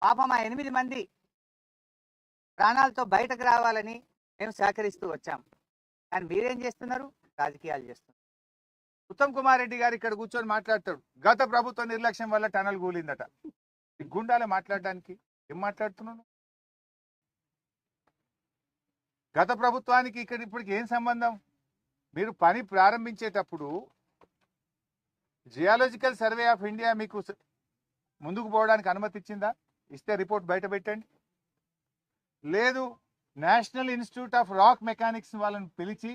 పాపం ఆ 8 మంది ప్రాణాలతో బయటకు రావాలని మేము సహకరిస్తూ వచ్చాం. కానీ మీరేం చేస్తున్నారు? రాజకీయాలు చేస్తున్నారు. ఉత్తమ్ కుమార్ రెడ్డి గారు ఇక్కడ కూర్చొని మాట్లాడతాడు, గత ప్రభుత్వ నిర్లక్ష్యం వల్ల టనల్ కూలిందట. గుండాలే మాట్లాడడానికి ఏం మాట్లాడుతున్నాను? గత ప్రభుత్వానికి ఇక్కడ ఇప్పటికి ఏం సంబంధం? మీరు పని ప్రారంభించేటప్పుడు జియాలజికల్ సర్వే ఆఫ్ ఇండియా మీకు ముందుకు పోవడానికి అనుమతి ఇచ్చిందా? ఇస్తే రిపోర్ట్ బయట పెట్టండి. లేదు, national institute of rock mechanics వాళ్ళని పిలిచి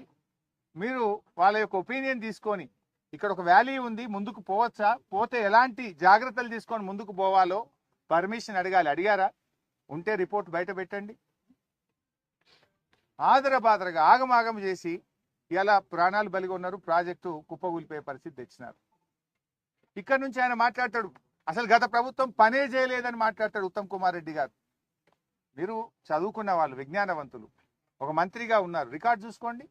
మీరు వాళ్ళ యొక్క ఒపీనియన్ తీసుకొని ఇక్కడ ఒక వ్యాలీ ఉంది, ముందుకు పోవచ్చా, పోతే ఎలాంటి జాగ్రత్తలు తీసుకొని ముందుకు పోవాలో పర్మిషన్ అడగాలి. అడిగారా? ఉంటే రిపోర్ట్ బయట పెట్టండి. ఆదరబాదరగా ఆగమాగం చేసి ఇలా ప్రాణాలు బలిగా ఉన్నారు, ప్రాజెక్టు కుప్పగూలిపోయే పరిస్థితి తెచ్చినారు. ఇక్కడ నుంచి ఆయన మాట్లాడతాడు, అసలు గత ప్రభుత్వం పనే చేయలేదని మాట్లాడతాడు ఉత్తమ్ కుమార్ రెడ్డి గారు. మీరు చదువుకున్న వాళ్ళు, విజ్ఞానవంతులు, ఒక మంత్రిగా ఉన్నారు, రికార్డు చూసుకోండి.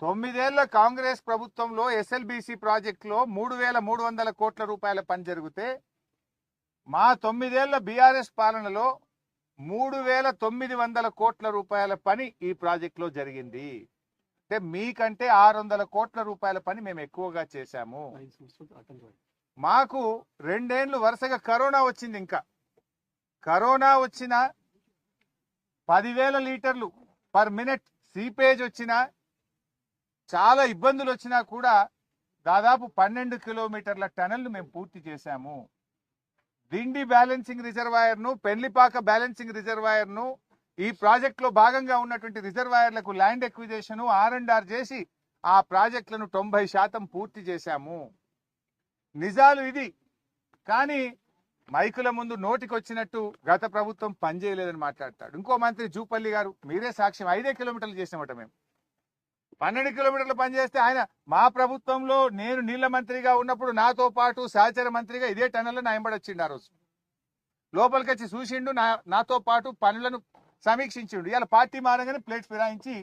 9 ఏళ్ల కాంగ్రెస్ ప్రభుత్వంలో ఎస్ఎల్బిసి ప్రాజెక్టులో 3,300 కోట్ల రూపాయల పని జరిగితే మా 9 ఏళ్ల బీఆర్ఎస్ పాలనలో 3,900 కోట్ల రూపాయల పని ఈ ప్రాజెక్టులో జరిగింది. అంటే మీకంటే 600 కోట్ల రూపాయల పని మేము ఎక్కువగా చేశాము. మాకు 2 ఏళ్లు వరుసగా కరోనా వచ్చింది. ఇంకా కరోనా వచ్చిన 10,000 లీటర్లు పర్ మినిట్ సీపేజ్ వచ్చిన, చాలా ఇబ్బందులు వచ్చినా కూడా దాదాపు 12 కిలోమీటర్ల టనల్ను మేము పూర్తి చేశాము. దిండి బ్యాలెన్సింగ్ రిజర్వాయర్ను, పెళ్లిపాక బ్యాలెన్సింగ్ రిజర్వాయర్ను, ఈ ప్రాజెక్టులో భాగంగా ఉన్నటువంటి రిజర్వాయర్లకు ల్యాండ్ ఎక్విజిషన్ R&R చేసి ఆ ప్రాజెక్టులను 90% పూర్తి చేశాము. నిజాలు ఇది. కానీ మైకుల ముందు నోటికి వచ్చినట్టు గత ప్రభుత్వం పనిచేయలేదని మాట్లాడతాడు. ఇంకో మంత్రి జూపల్లి గారు, మీరే సాక్ష్యం, 5 కిలోమీటర్లు చేసామట మేము. 12 కిలోమీటర్లు పనిచేస్తే ఆయన మా ప్రభుత్వంలో నేను నీళ్ల మంత్రిగా ఉన్నప్పుడు నాతో పాటు సహచర మంత్రిగా ఇదే టన్నెల్లో నా ఎంబడి వచ్చిండు. ఆ రోజు లోపలికి వచ్చి చూసిండు, నాతో పాటు పనులను సమీక్షించిండు. ఇలా పార్టీ మారగానే ప్లేట్ ఫిరాయించి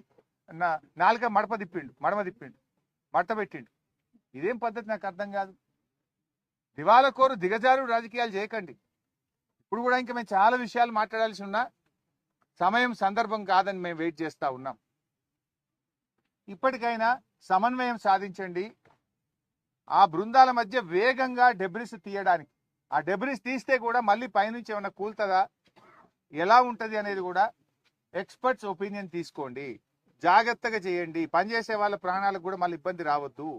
నాలుక మడమ తిప్పిండు, మడత పెట్టిండు. ఇదేం పద్ధతి? నాకు అర్థం కాదు. దివాలకోరు దిగజారు రాజకీయాలు చేయకండి. ఇప్పుడు కూడా ఇంకా మేము చాలా విషయాలు మాట్లాడాల్సి ఉన్నా సమయం సందర్భం కాదని మేము వెయిట్ చేస్తా ఉన్నాం. ఇప్పటికైనా సమన్వయం సాధించండి. ఆ బృందాల మధ్య వేగంగా డెబ్రిస్ తీయడానికి, ఆ డెబ్రిస్ తీస్తే కూడా మళ్ళీ పైనుంచి ఏమైనా కూలుతుందా, ఎలా ఉంటుంది అనేది కూడా ఎక్స్పర్ట్స్ ఒపీనియన్ తీసుకోండి. జాగ్రత్తగా చేయండి. పనిచేసే వాళ్ళ ప్రాణాలకు కూడా మళ్ళీ ఇబ్బంది రావద్దు.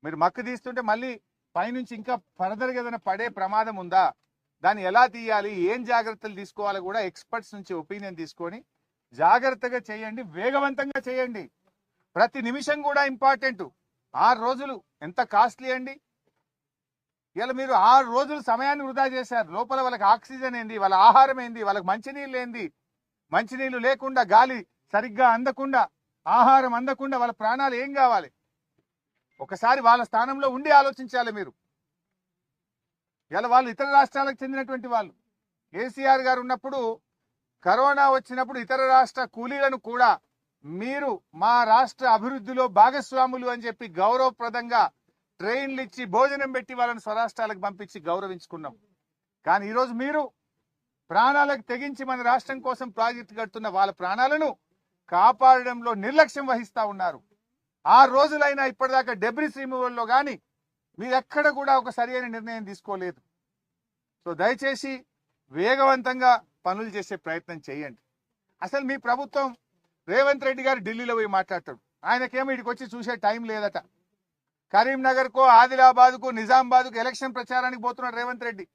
మీరు మక్కు తీస్తుంటే మళ్ళీ పైనుంచి ఇంకా ఫర్దర్గా ఏదైనా పడే ప్రమాదం ఉందా, దాన్ని ఎలా తీయాలి, ఏం జాగ్రత్తలు తీసుకోవాలో కూడా ఎక్స్పర్ట్స్ నుంచి ఒపీనియన్ తీసుకొని జాగ్రత్తగా చేయండి, వేగవంతంగా చేయండి. ప్రతి నిమిషం కూడా ఇంపార్టెంట్. 6 రోజులు ఎంత కాస్ట్లీ అండి. ఇలా మీరు 6 రోజులు సమయాన్ని వృధా చేశారు. లోపల వాళ్ళకి ఆక్సిజన్ ఏంది, వాళ్ళ ఆహారం ఏంది, వాళ్ళకి మంచినీళ్ళు ఏంది, మంచినీళ్ళు లేకుండా, గాలి సరిగ్గా అందకుండా, ఆహారం అందకుండా వాళ్ళ ప్రాణాలు ఏం కావాలి? ఒకసారి వాళ్ళ స్థానంలో ఉండి ఆలోచించాలి మీరు. ఇలా వాళ్ళు ఇతర రాష్ట్రాలకు చెందినటువంటి వాళ్ళు. కేసీఆర్ గారు ఉన్నప్పుడు కరోనా వచ్చినప్పుడు ఇతర రాష్ట్ర కూలీలను కూడా మీరు మా రాష్ట్ర అభివృద్ధిలో భాగస్వాములు అని చెప్పి గౌరవప్రదంగా ట్రైన్లు ఇచ్చి భోజనం పెట్టి వాళ్ళని స్వరాష్ట్రాలకు పంపించి గౌరవించుకున్నాం. కానీ ఈరోజు మీరు ప్రాణాలకు తెగించి మన రాష్ట్రం కోసం ప్రాజెక్టు కడుతున్న వాళ్ళ ప్రాణాలను కాపాడడంలో నిర్లక్ష్యం వహిస్తా ఉన్నారు. 6 రోజులైనా ఇప్పటిదాకా డెబ్రిస్ రిమూవల్లో కానీ మీరు ఎక్కడ కూడా ఒక సరైన నిర్ణయం తీసుకోలేదు. సో దయచేసి వేగవంతంగా పనులు చేసే ప్రయత్నం చేయండి. అసలు మీ ప్రభుత్వం, రేవంత్ రెడ్డి గారు ఢిల్లీలో పోయి మాట్లాడతాడు. ఆయనకేమో ఇక్కడికి వచ్చి చూసే టైం లేదట. కరీంనగర్కో, ఆదిలాబాద్కు, నిజామాబాద్కు ఎలక్షన్ ప్రచారానికి పోతున్నాడు రేవంత్ రెడ్డి.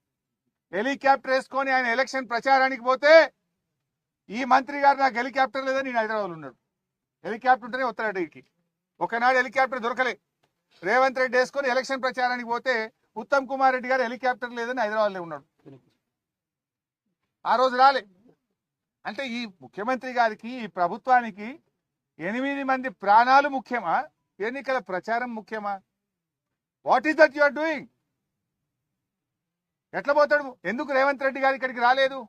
హెలికాప్టర్ వేసుకొని ఆయన ఎలక్షన్ ప్రచారానికి పోతే ఈ మంత్రి గారు నాకు హెలికాప్టర్ లేదని నేను హైదరాబాద్లో ఉన్నాడు. హెలికాప్టర్ ఉంటేనే వస్తాడు ఇక్కడికి. ఒకనాడు హెలికాప్టర్ దొరకలే. రేవంత్ రెడ్డి వేసుకొని ఎలక్షన్ ప్రచారానికి పోతే ఉత్తమ్ కుమార్ రెడ్డి గారు హెలికాప్టర్ లేదని హైదరాబాద్లో ఉన్నాడు. ఆ రోజు రాలే. అంటే ఈ ముఖ్యమంత్రి గారికి, ఈ ప్రభుత్వానికి 8 మంది ప్రాణాలు ముఖ్యమా, ఎన్నికల ప్రచారం ముఖ్యమా? What is that you are doing? ఎట్లా పోతాడు? ఎందుకు రేవంత్ రెడ్డి గారు ఇక్కడికి రాలేదు?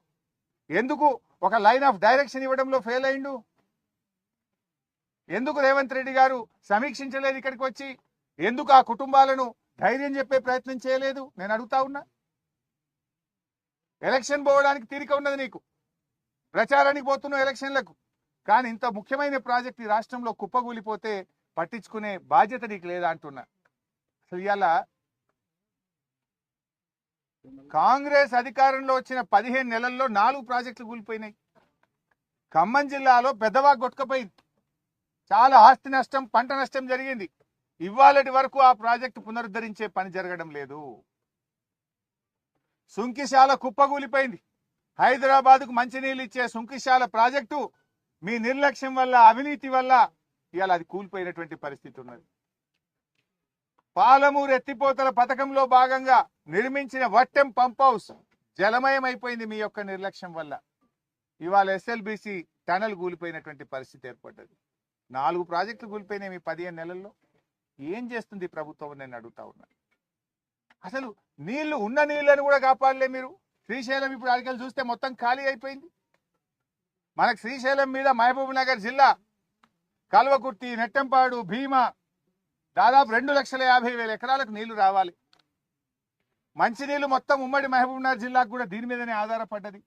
ఎందుకు ఒక లైన్ ఆఫ్ డైరెక్షన్ ఇవ్వడంలో ఫెయిల్ అయిండు? ఎందుకు రేవంత్ రెడ్డి గారు సమీక్షించలేదు ఇక్కడికి వచ్చి? ఎందుకు ఆ కుటుంబాలను ధైర్యం చెప్పే ప్రయత్నం చేయలేదు? నేను అడుగుతా ఉన్నా. ఎలక్షన్ పోవడానికి తీరిక ఉన్నది నీకు, ప్రచారానికి పోతున్నావు ఎలక్షన్లకు. కానీ ఇంత ముఖ్యమైన ప్రాజెక్ట్ ఈ రాష్ట్రంలో కుప్పగూలిపోతే పట్టించుకునే బాధ్యత నీకు లేదా అంటున్నా. అసలు ఇవాళ కాంగ్రెస్ అధికారంలో వచ్చిన 15 నెలల్లో 4 ప్రాజెక్టులు కూలిపోయినాయి. ఖమ్మం జిల్లాలో పెద్దవాగు కొట్టుకుపోయింది, చాలా ఆస్తి నష్టం, పంట నష్టం జరిగింది. ఇవాళటి వరకు ఆ ప్రాజెక్టు పునరుద్ధరించే పని జరగడం లేదు. సుంకిశాల కుప్పగూలిపోయింది. హైదరాబాద్కు మంచినీళ్ళు ఇచ్చే సుంకిశాల ప్రాజెక్టు మీ నిర్లక్ష్యం వల్ల, అవినీతి వల్ల ఇవాళ అది కూలిపోయినటువంటి పరిస్థితి ఉన్నది. పాలమూరు ఎత్తిపోతల పథకంలో భాగంగా నిర్మించిన వట్టెం పంప్ హౌస్ జలమయం అయిపోయింది మీ యొక్క నిర్లక్ష్యం వల్ల. ఇవాళ ఎస్ఎల్బిసి టనల్ కూలిపోయినటువంటి పరిస్థితి ఏర్పడ్డది. 4 ప్రాజెక్టులు కూలిపోయినాయి మీ 15 నెలల్లో. ఏం చేస్తుంది ప్రభుత్వం నేను అడుగుతా ఉన్నా. అసలు నీళ్లు ఉన్న నీళ్లను కూడా కాపాడలే మీరు. శ్రీశైలం ఇప్పుడు అడిగలు చూస్తే మొత్తం ఖాళీ అయిపోయింది. మనకు శ్రీశైలం మీద మహబూబ్ నగర్ జిల్లా కల్వకుర్తి, నెట్టంపాడు, భీమా దాదాపు 2,50,000 ఎకరాలకు నీళ్లు రావాలి. మంచినీళ్లు మొత్తం ఉమ్మడి మహబూబ్ నగర్ జిల్లాకు కూడా దీని మీదనే ఆధారపడ్డది.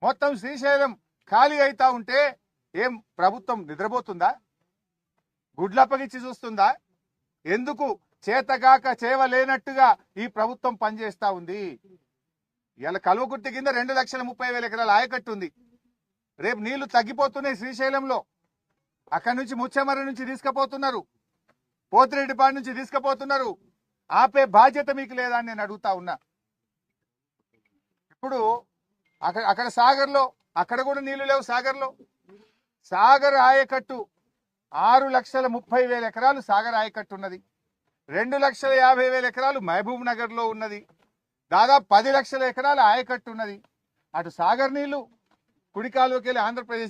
మొత్తం శ్రీశైలం ఖాళీ అవుతా ఉంటే ఏం ప్రభుత్వం నిద్రపోతుందా? గుడ్లప్పగిచ్చి చూస్తుందా? ఎందుకు చేతగాక చేయలేనట్టుగా ఈ ప్రభుత్వం పనిచేస్తా ఉంది. ఇలా కల్వకుర్తి కింద 2,30,000 ఎకరాల ఆయకట్టు ఉంది. రేపు నీళ్లు తగ్గిపోతున్నాయి శ్రీశైలంలో. అక్కడి నుంచి ముచ్చెమర్రి నుంచి తీసుకుపోతున్నారు, పోతిరెడ్డిపాడు నుంచి తీసుకుపోతున్నారు. ఆపే బాధ్యత మీకు లేదా అని నేను అడుగుతా ఉన్నా. ఇప్పుడు అక్కడ సాగర్లో అక్కడ కూడా నీళ్లు లేవు. సాగర్ ఆయకట్టు 6,30,000 ఎకరాలు సాగర్ ఆయకట్టు ఉన్నది. 2,50,000 ఎకరాలు మహబూబ్ నగర్ లో ఉన్నది. దాదాపు 10 లక్షల ఎకరాల ఆయకట్టు ఉన్నది. అటు సాగర్ నీళ్లు కుడికాలువకి వెళ్ళి ఆంధ్రప్రదేశ్